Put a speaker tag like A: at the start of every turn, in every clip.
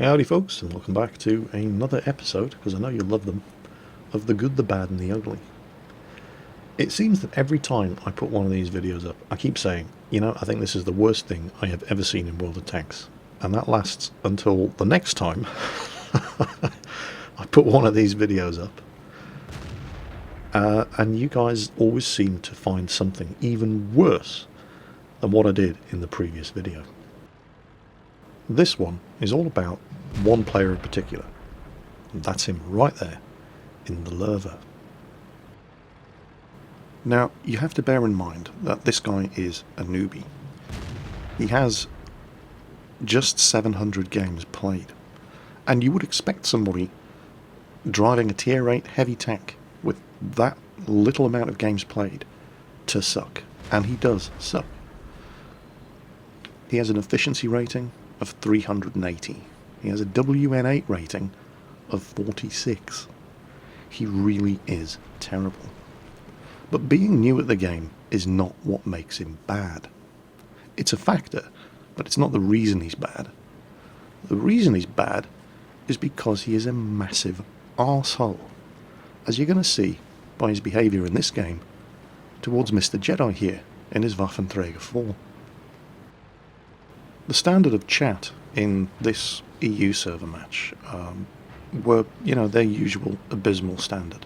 A: Howdy folks, and welcome back to another episode, because I know you love them, of The Good, the Bad and the Ugly. It seems that every time I put one of these videos up, I keep saying, I think this is the worst thing I have ever seen in World of Tanks. And that lasts until the next time I put one of these videos up. And you guys always seem to find something even worse than what I did in the previous video. This one is all about one player in particular, and that's him right there in the Lowe. Now, you have to bear in mind that this guy is a newbie. He has just 700 games played, and you would expect somebody driving a tier 8 heavy tank with that little amount of games played to suck, and he does suck. He has an efficiency rating of 380. He has a WN8 rating of 46. He really is terrible. But being new at the game is not what makes him bad. It's a factor, but it's not the reason he's bad. The reason he's bad is because he is a massive arsehole, as you're going to see by his behaviour in this game towards Mr. Jedi here in his Waffenträger 4. The standard of chat in this EU server match were, their usual abysmal standard.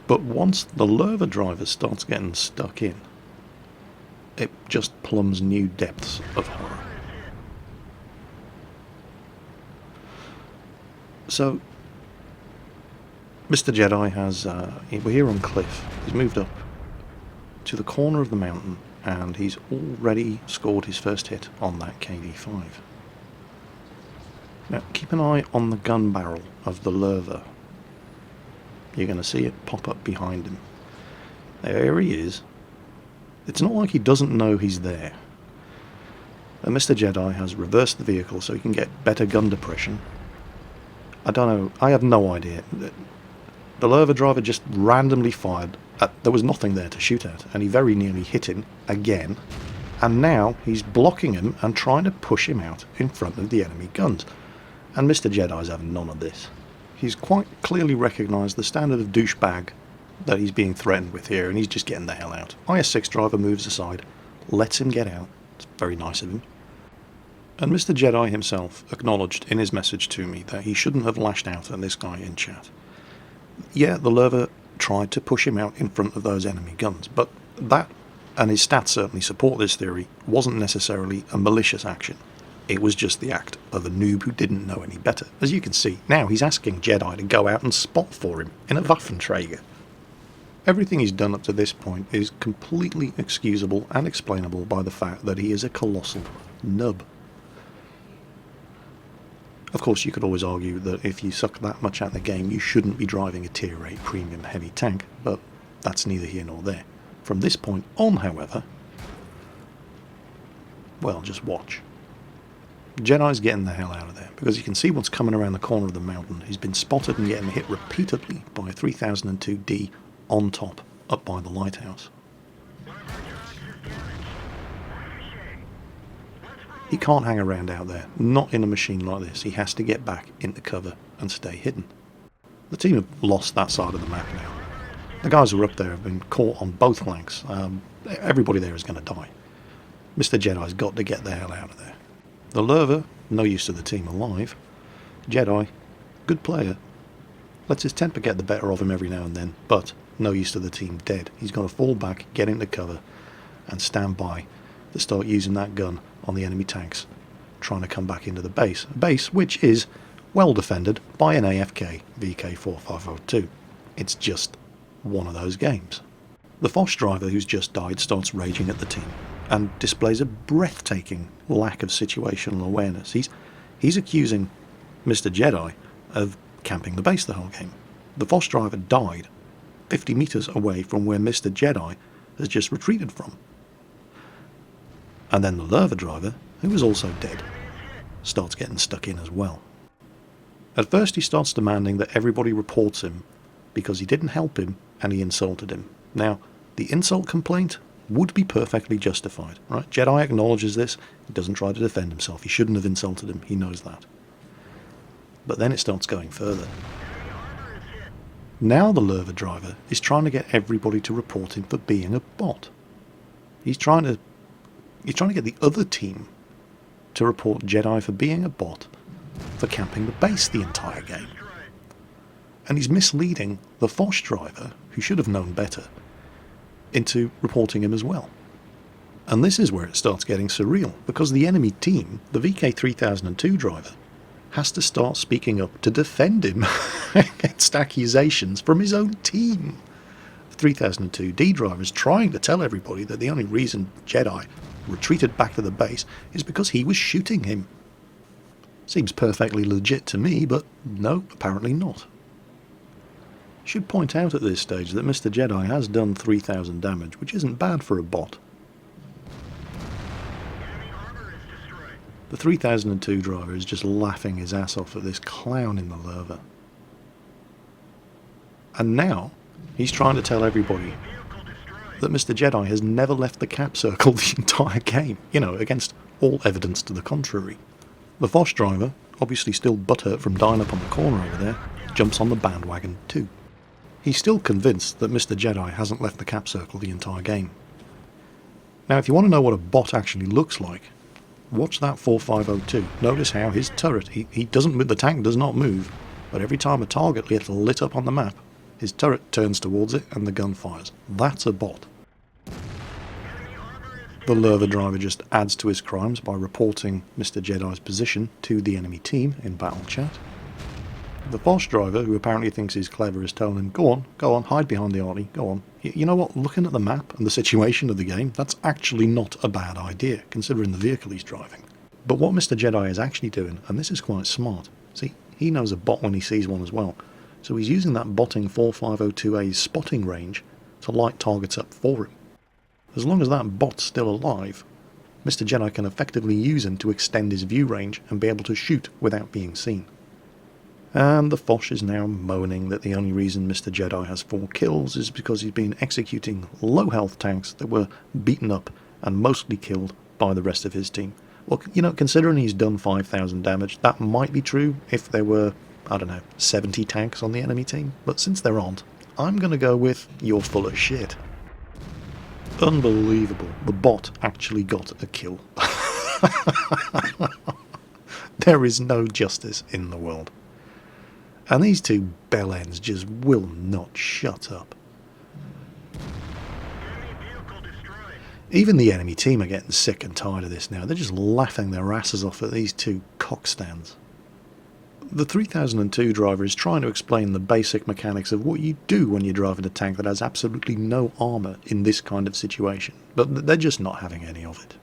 A: But once the Lowe driver starts getting stuck in, it just plumbs new depths of horror. So, Mr. Jedi has, we're here on Cliff, he's moved up to the corner of the mountain, and he's already scored his first hit on that KV-5. Now, keep an eye on the gun barrel of the Lowe. You're going to see it pop up behind him. There he is. It's not like he doesn't know he's there. And Mr. Jedi has reversed the vehicle so he can get better gun depression. I don't know, I have no idea. The Lowe driver just randomly fired. There was nothing there to shoot at, and he very nearly hit him again, and now he's blocking him and trying to push him out in front of the enemy guns, and Mr. Jedi's having none of this. He's quite clearly recognised the standard of douchebag that he's being threatened with here, and he's just getting the hell out. IS-6 driver moves aside, lets him get out. It's very nice of him. And Mr. Jedi himself acknowledged in his message to me that he shouldn't have lashed out at this guy in chat. Yeah, the Lowe tried to push him out in front of those enemy guns, but that, and his stats certainly support this theory, wasn't necessarily a malicious action. It was just the act of a noob who didn't know any better. As you can see, now he's asking Jedi to go out and spot for him in a Waffenträger. Everything he's done up to this point is completely excusable and explainable by the fact that he is a colossal nub. Of course, you could always argue that if you suck that much at the game, you shouldn't be driving a tier 8 premium heavy tank, but that's neither here nor there. From this point on, however, well, just watch. Jedi's getting the hell out of there, because you can see what's coming around the corner of the mountain. He's been spotted and getting hit repeatedly by a 3002D on top, up by the lighthouse. He can't hang around out there, not in a machine like this. He has to get back into cover and stay hidden. The team have lost that side of the map now. The guys who are up there have been caught on both flanks. Everybody there is going to die. Mr. Jedi's got to get the hell out of there. The Lowe, no use to the team alive. Jedi, good player. Lets his temper get the better of him every now and then, but no use to the team dead. He's got to fall back, get into cover, and stand by to start using that gun on the enemy tanks, trying to come back into the base. A base which is well defended by an AFK VK4502. It's just one of those games. The Foch driver who's just died starts raging at the team and displays a breathtaking lack of situational awareness. He's accusing Mr. Jedi of camping the base the whole game. The Foch driver died 50 metres away from where Mr. Jedi has just retreated from. And then the Lowe driver, who was also dead, starts getting stuck in as well. At first he starts demanding that everybody reports him because he didn't help him and he insulted him. Now, the insult complaint would be perfectly justified, right? Jedi acknowledges this. He doesn't try to defend himself. He shouldn't have insulted him. He knows that. But then it starts going further. Now the Lowe driver is trying to get everybody to report him for being a bot. He's trying to get the other team to report Jedi for being a bot, for camping the base the entire game. And he's misleading the Foch driver, who should have known better, into reporting him as well. And this is where it starts getting surreal, because the enemy team, the VK3002 driver, has to start speaking up to defend him against accusations from his own team. The 3002D driver is trying to tell everybody that the only reason Jedi retreated back to the base is because he was shooting him. Seems perfectly legit to me, but no, apparently not. Should point out at this stage that Mr. Jedi has done 3,000 damage, which isn't bad for a bot. The 3002 driver is just laughing his ass off at this clown in the Lowe. And now he's trying to tell everybody that Mr. Jedi has never left the cap circle the entire game, you know, against all evidence to the contrary. The Foch driver, obviously still butthurt from dying up on the corner over there, jumps on the bandwagon too. He's still convinced that Mr. Jedi hasn't left the cap circle the entire game. Now, if you want to know what a bot actually looks like, watch that 4502. Notice how his turret, he doesn't move, the tank does not move, but every time a target gets lit up on the map, his turret turns towards it and the gun fires. That's a bot. The Lowe driver just adds to his crimes by reporting Mr. Jedi's position to the enemy team in battle chat. The Foch driver, who apparently thinks he's clever, is telling him, go on, hide behind the arty, go on. You know what, looking at the map and the situation of the game, that's actually not a bad idea, considering the vehicle he's driving. But what Mr. Jedi is actually doing, and this is quite smart, see, he knows a bot when he sees one as well, so he's using that botting 4502A's spotting range to light targets up for him. As long as that bot's still alive, Mr. Jedi can effectively use him to extend his view range and be able to shoot without being seen. And the Foch is now moaning that the only reason Mr. Jedi has 4 kills is because he's been executing low health tanks that were beaten up and mostly killed by the rest of his team. Well, you know, considering he's done 5,000 damage, that might be true if there were, I don't know, 70 tanks on the enemy team. But since there aren't, I'm going to go with you're full of shit. Unbelievable. The bot actually got a kill. There is no justice in the world. And these two bellends just will not shut up. Even the enemy team are getting sick and tired of this now. They're just laughing their asses off at these two cockstands. The 3002 driver is trying to explain the basic mechanics of what you do when you're driving a tank that has absolutely no armour in this kind of situation, but they're just not having any of it.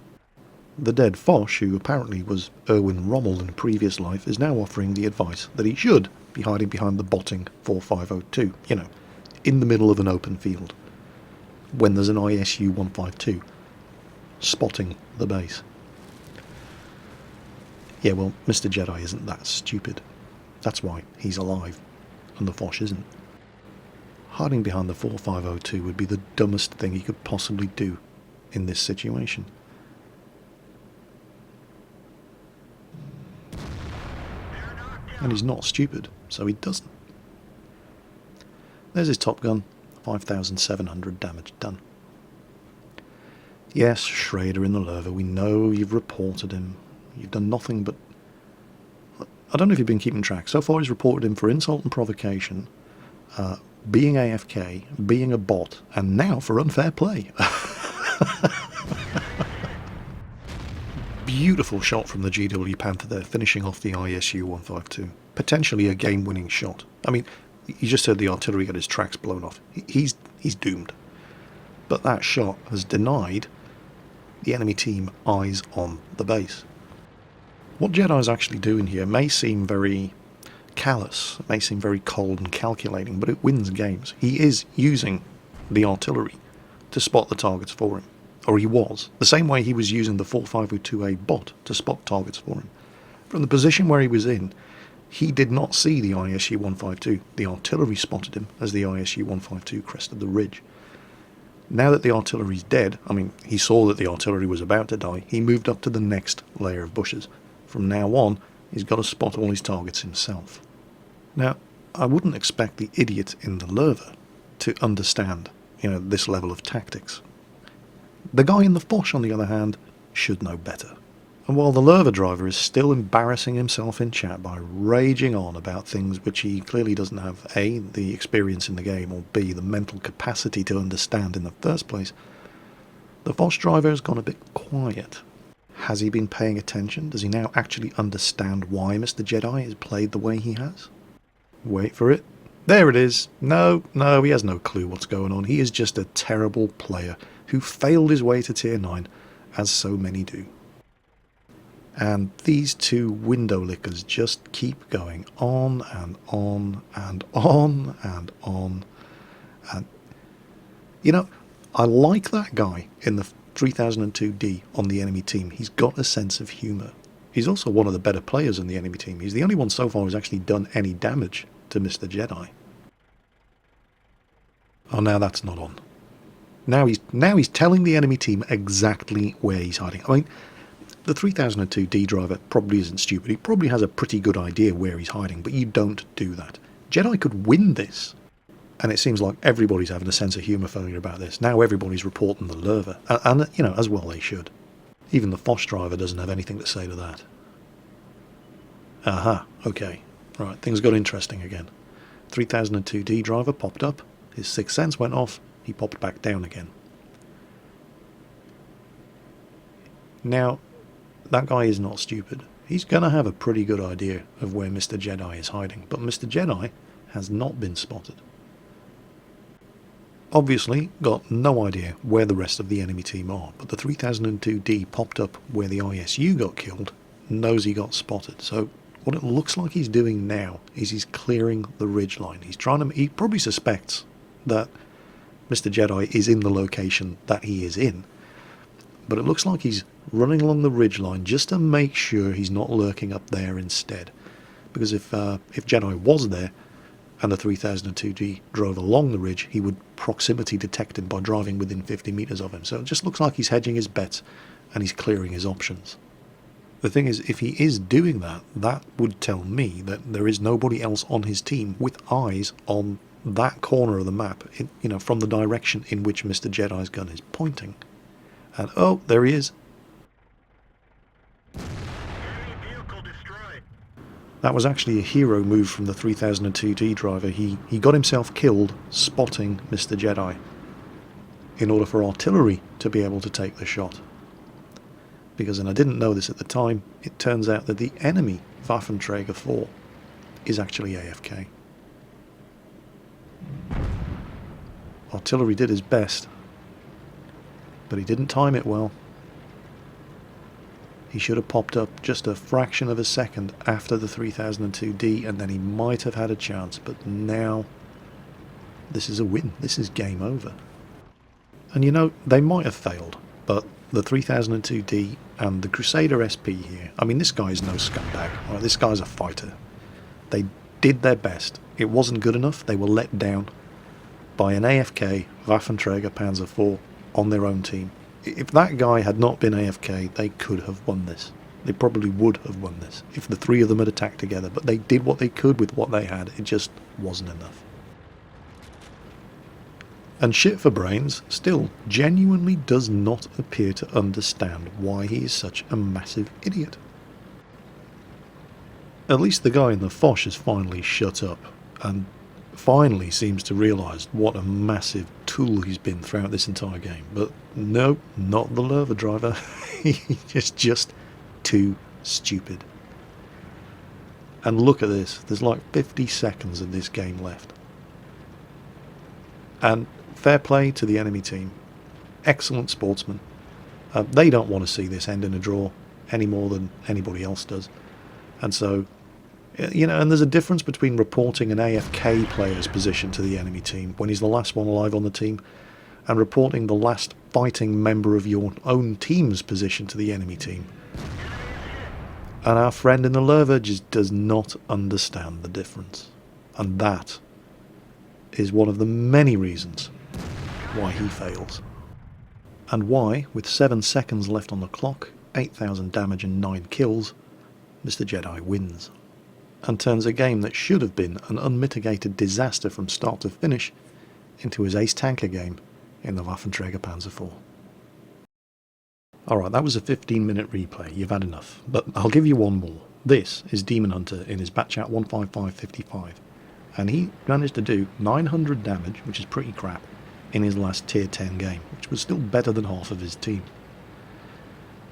A: The dead Foch, who apparently was Erwin Rommel in a previous life, is now offering the advice that he should be hiding behind the botting 4502, you know, in the middle of an open field, when there's an ISU 152 spotting the base. Yeah, well, Mr. Jedi isn't that stupid. That's why he's alive, and the Foch isn't. Hiding behind the 4502 would be the dumbest thing he could possibly do in this situation. And he's not stupid, so he doesn't. There's his top gun, 5,700 damage done. Yes, Schrader in the Lowe, we know you've reported him. You've done nothing but... I don't know if you've been keeping track. So far he's reported him for insult and provocation, being AFK, being a bot, and now for unfair play. Beautiful shot from the GW Panther there, finishing off the ISU 152. Potentially a game-winning shot. I mean, you just heard the artillery get his tracks blown off. He's doomed. But that shot has denied the enemy team eyes on the base. What Jedi's actually doing here may seem very callous, it may seem very cold and calculating, but it wins games. He is using the artillery to spot the targets for him. Or he was. The same way he was using the 4502A bot to spot targets for him. From the position where he was in, he did not see the ISU 152. The artillery spotted him as the ISU 152 crested the ridge. Now that the artillery's dead, I mean, he saw that the artillery was about to die, he moved up to the next layer of bushes. From now on, he's got to spot all his targets himself. Now, I wouldn't expect the idiot in the Lowe to understand, this level of tactics. The guy in the Foch, on the other hand, should know better. And while the Lowe driver is still embarrassing himself in chat by raging on about things which he clearly doesn't have A, the experience in the game, or B, the mental capacity to understand in the first place, the Foch driver has gone a bit quiet. Has he been paying attention? Does he now actually understand why Mr. Jedi has played the way he has? Wait for it. There it is. No, he has no clue what's going on. He is just a terrible player who failed his way to tier 9, as so many do. And these two window lickers just keep going on and on and on and on. And, I like that guy in the 3002D on the enemy team. He's got a sense of humour. He's also one of the better players on the enemy team. He's the only one so far who's actually done any damage to Mr. Jedi. Oh, now that's not on. Now he's telling the enemy team exactly where he's hiding. I mean, the 3002D driver probably isn't stupid. He probably has a pretty good idea where he's hiding, but you don't do that. Jedi could win this. And it seems like everybody's having a sense of humour failure about this. Now everybody's reporting the Lowe. And, as well they should. Even the Foch driver doesn't have anything to say to that. Aha, okay. Right, things got interesting again. 3002D driver popped up. His sixth sense went off. He popped back down again. Now, that guy is not stupid. He's going to have a pretty good idea of where Mr. Jedi is hiding. But Mr. Jedi has not been spotted. Obviously, got no idea where the rest of the enemy team are. But the 3002D popped up where the ISU got killed. Knows he got spotted. So what it looks like he's doing now is he's clearing the ridgeline. He probably suspects that Mr. Jedi is in the location that he is in. But it looks like he's running along the ridgeline just to make sure he's not lurking up there instead. Because if Jedi was there and the 3002D drove along the ridge, he would proximity detect him by driving within 50 metres of him. So it just looks like he's hedging his bets and he's clearing his options. The thing is, if he is doing that, that would tell me that there is nobody else on his team with eyes on that corner of the map, from the direction in which Mr. Jedi's gun is pointing. And oh, there he is. That was actually a hero move from the 3002D driver. He got himself killed spotting Mr. Jedi in order for artillery to be able to take the shot. Because, and I didn't know this at the time, it turns out that the enemy Waffenträger 4 is actually AFK. Artillery did his best, but he didn't time it well. He should have popped up just a fraction of a second after the 3002D, and then he might have had a chance, but now this is a win. This is game over. And they might have failed, but the 3002D and the Crusader SP here, I mean, this guy's no scumbag. Right? This guy's a fighter. They did their best. It wasn't good enough. They were let down by an AFK Waffenträger Panzer IV on their own team. If that guy had not been AFK, they could have won this. They probably would have won this if the three of them had attacked together, but they did what they could with what they had. It just wasn't enough. And Shit for Brains still genuinely does not appear to understand why he is such a massive idiot. At least the guy in the Foch has finally shut up and finally seems to realise what a massive tool he's been throughout this entire game. But no, not the Lowe driver. He's just too stupid. And look at this. There's like 50 seconds of this game left. And fair play to the enemy team. Excellent sportsmen. They don't want to see this end in a draw any more than anybody else does. And so, and there's a difference between reporting an AFK player's position to the enemy team when he's the last one alive on the team, and reporting the last fighting member of your own team's position to the enemy team. And our friend in the Lowe just does not understand the difference. And that is one of the many reasons why he fails. And why, with 7 seconds left on the clock, 8,000 damage and 9 kills, Mr. Jedi wins. And turns a game that should have been an unmitigated disaster from start to finish into his ace tanker game in the Jagdpanzer E-100. Alright, that was a 15-minute replay, you've had enough, but I'll give you one more. This is Demon Hunter in his Batchat 15555, and he managed to do 900 damage, which is pretty crap, in his last tier 10 game, which was still better than half of his team.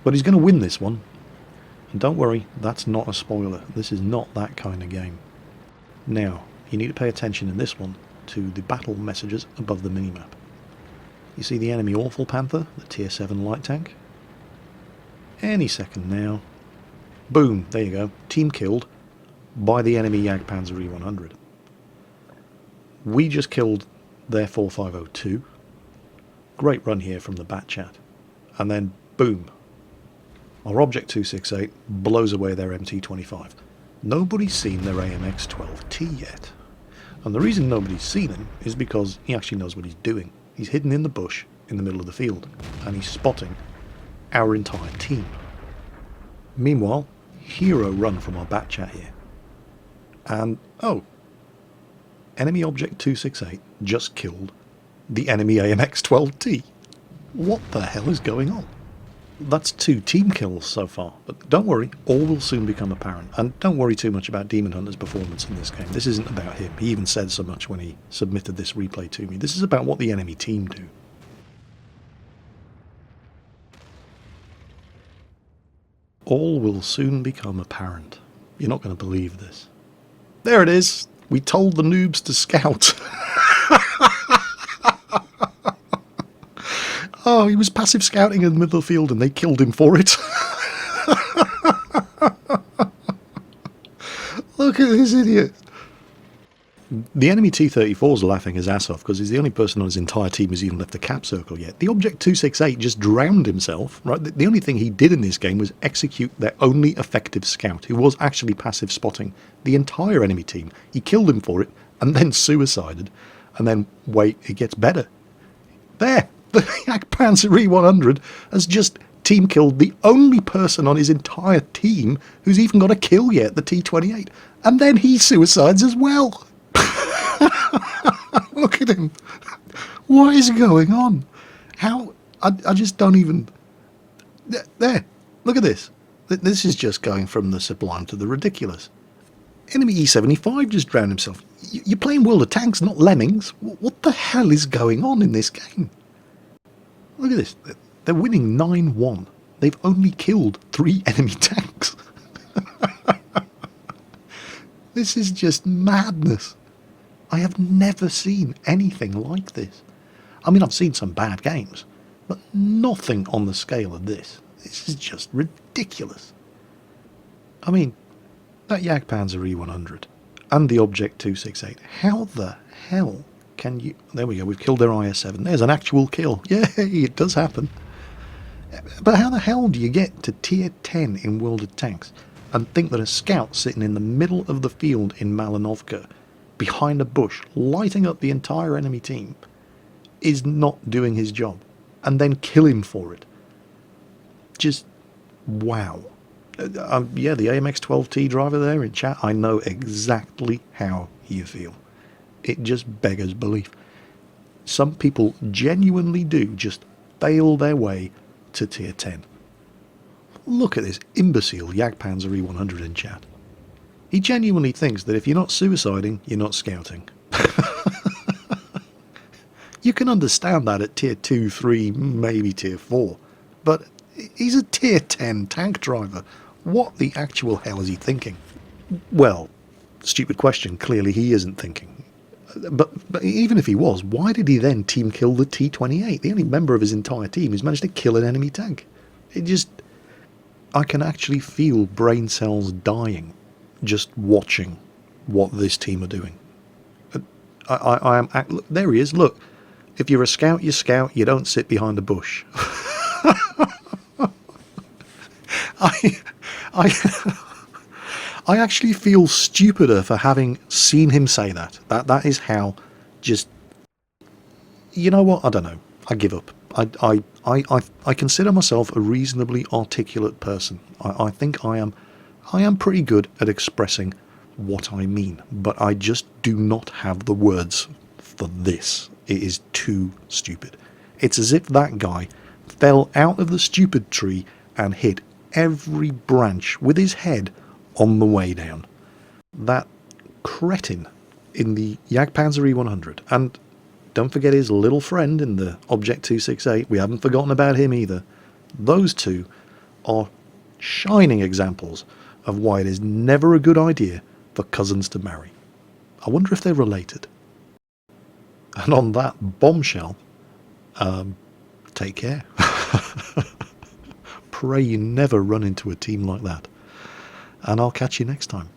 A: But he's going to win this one, and don't worry, that's not a spoiler, this is not that kind of game. Now, you need to pay attention in this one to the battle messages above the minimap. You see the enemy Awful Panther, the tier 7 light tank? Any second now. Boom, there you go. Team killed by the enemy Jagdpanzer E-100. We just killed their 4502. Great run here from the Batchat. And then, boom. Our Object 268 blows away their MT-25. Nobody's seen their AMX-12T yet. And the reason nobody's seen him is because he actually knows what he's doing. He's hidden in the bush in the middle of the field. And he's spotting our entire team. Meanwhile, hero run from our Batchat here. And, oh, enemy Object 268 just killed the enemy AMX-12T. What the hell is going on? That's 2 team kills so far, but don't worry, all will soon become apparent. And don't worry too much about Demon Hunter's performance in this game. This isn't about him. He even said so much when he submitted this replay to me. This is about what the enemy team do. All will soon become apparent. You're not going to believe this. There it is! We told the noobs to scout. Oh, he was passive scouting in the middle of the field and they killed him for it. Look at this idiot. The enemy T-34 is laughing his ass off because he's the only person on his entire team who's even left the cap circle yet. The Object 268 just drowned himself, right? The only thing he did in this game was execute their only effective scout, who was actually passive spotting the entire enemy team. He killed him for it, and then suicided, and then, wait, it gets better. There! The Jagdpanzer E-100 has just team killed the only person on his entire team who's even got a kill yet, the T-28. And then he suicides as well! Look at him. What is going on? How? I just don't even... There. Look at this. This is just going from the sublime to the ridiculous. Enemy E-75 just drowned himself. You're playing World of Tanks, not Lemmings. What the hell is going on in this game? Look at this. They're winning 9-1. They've only killed 3 enemy tanks. This is just madness. I have never seen anything like this. I mean, I've seen some bad games, but nothing on the scale of this. This is just ridiculous. I mean, that Jagdpanzer E-100 and the Object 268, how the hell can you... There we go, we've killed their IS-7. There's an actual kill. Yay, it does happen. But how the hell do you get to tier 10 in World of Tanks and think that a scout sitting in the middle of the field in Malinovka, behind a bush, lighting up the entire enemy team, is not doing his job, and then kill him for it? Just, wow. Yeah, the AMX-12T driver there in chat, I know exactly how you feel. It just beggars belief. Some people genuinely do just fail their way to tier 10. Look at this imbecile Jagdpanzer E-100 in chat. He genuinely thinks that if you're not suiciding, you're not scouting. You can understand that at tier 2, 3, maybe tier 4. But he's a tier 10 tank driver. What the actual hell is he thinking? Well, stupid question. Clearly he isn't thinking. But even if he was, why did he then team kill the T-28? The only member of his entire team who's managed to kill an enemy tank. It just... I can actually feel brain cells dying just watching what this team are doing. I am... Look, there he is, look. If you're a scout, you scout. You don't sit behind a bush. I actually feel stupider for having seen him say that. That is how just... you know what? I don't know. I give up. I consider myself a reasonably articulate person. I think I am pretty good at expressing what I mean, but I just do not have the words for this. It is too stupid. It's as if that guy fell out of the stupid tree and hit every branch with his head on the way down. That cretin in the Jagdpanzer E-100, and don't forget his little friend in the Object 268, we haven't forgotten about him either. Those two are shining examples of why it is never a good idea for cousins to marry. I wonder if they're related. And on that bombshell, take care. Pray you never run into a team like that. And I'll catch you next time.